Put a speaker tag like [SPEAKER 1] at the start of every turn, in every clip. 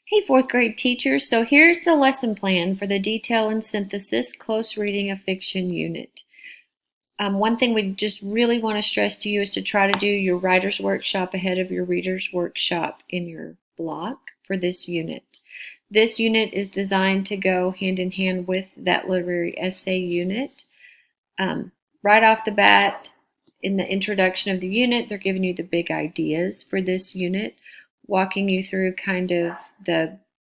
[SPEAKER 1] Hey, fourth grade teachers. So here's the lesson plan for the Detail and Synthesis Close Reading of Fiction unit. One thing we just really want to stress to you is to try to do your writer's workshop ahead of your reader's workshop in your block for this unit. This unit is designed to go hand in hand with that literary essay unit. Right off the bat, in the introduction of the unit, they're giving you the big ideas for this unit, walking you through kind of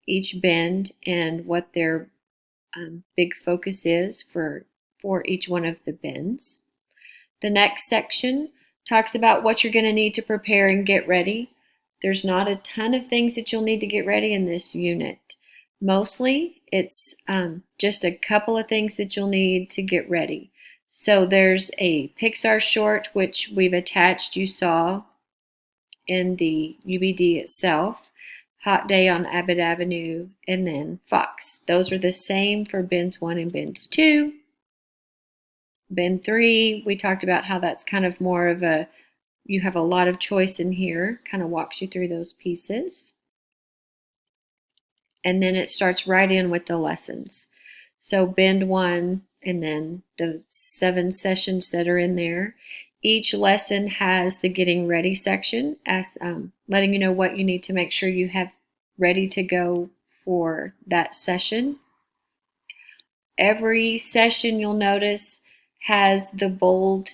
[SPEAKER 1] each bend and what their big focus is for each one of the bends. The next section talks about what you're going to need to prepare and get ready. There's not a ton of things that you'll need to get ready in this unit. Mostly, it's just a couple of things that you'll need to get ready. So there's a Pixar short, which we've attached, you saw in the UBD itself, Hot Day on Abbott Avenue, and then Fox. Those are the same for bends 1 and bends 2. Bend 3, we talked about how that's kind of more of you have a lot of choice in here, kind of walks you through those pieces. And then it starts right in with the lessons. So bend 1 and then the 7 sessions that are in there. Each lesson has the getting ready section, as letting you know what you need to make sure you have ready to go for that session. Every session, you'll notice, has the bold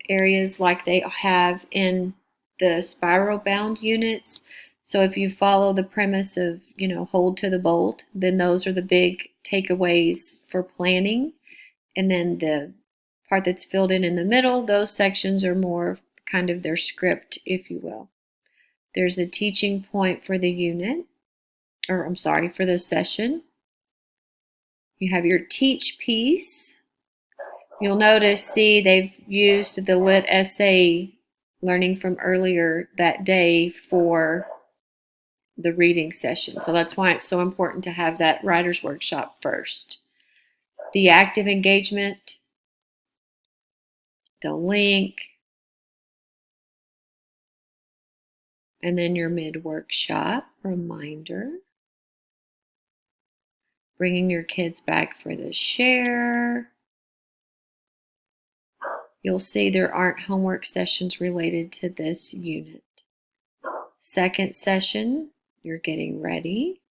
[SPEAKER 1] areas like they have in the spiral bound units. So if you follow the premise of, hold to the bold, then those are the big takeaways for planning. And then the part that's filled in the middle, those sections are more kind of their script, if you will. There's a teaching point for the unit, or I'm sorry, for the session. You have your teach piece. You'll notice, they've used the lit essay learning from earlier that day for the reading session. So that's why it's so important to have that writer's workshop first. The active engagement, the link, and then your mid-workshop reminder. Bringing your kids back for the share. You'll see there aren't homework sessions related to this unit. Second session, you're getting ready.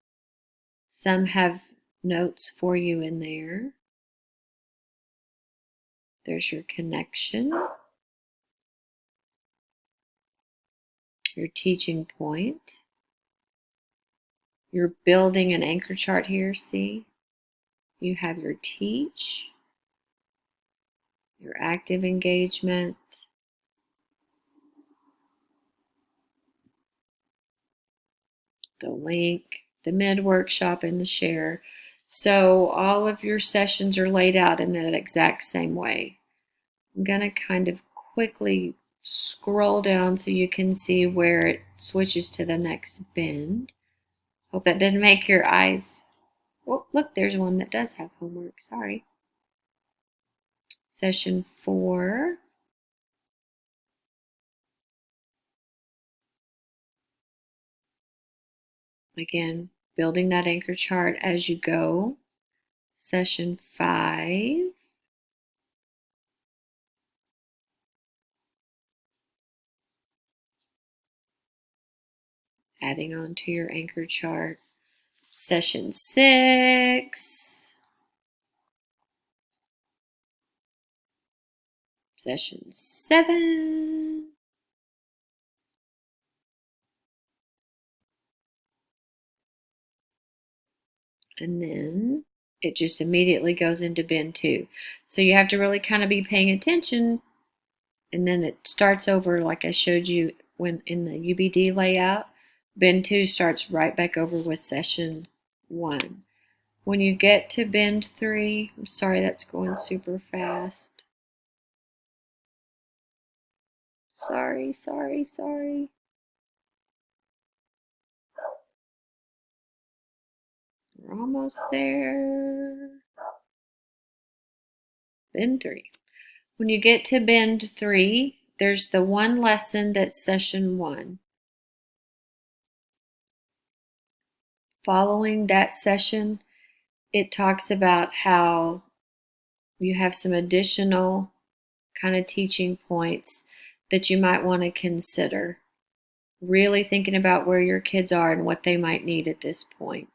[SPEAKER 1] Some have notes for you in there. There's your connection. Your teaching point. You're building an anchor chart here, see? You have your teach, your active engagement, the link, the mid-workshop, and the share. So all of your sessions are laid out in that exact same way. I'm going to kind of quickly scroll down so you can see where it switches to the next bend. Hope that didn't make your eyes. Oh, look, there's one that does have homework. Sorry. Session 4. Again, building that anchor chart as you go. Session 5. Adding on to your anchor chart. Session 6. Session 7. And then it just immediately goes into bend 2. So you have to really kind of be paying attention, and then it starts over like I showed you when in the UBD layout. Bend 2 starts right back over with session 1. When you get to bend 3, I'm sorry that's going super fast. Sorry. We're almost there. Bend 3. When you get to bend 3, there's the one lesson that's session 1. following that session, it talks about how you have some additional kind of teaching points that you might want to consider. Really thinking about where your kids are and what they might need at this point.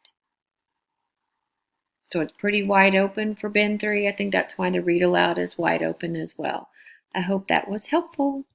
[SPEAKER 1] So it's pretty wide open for Ben 3. I think that's why the read aloud is wide open as well. I hope that was helpful.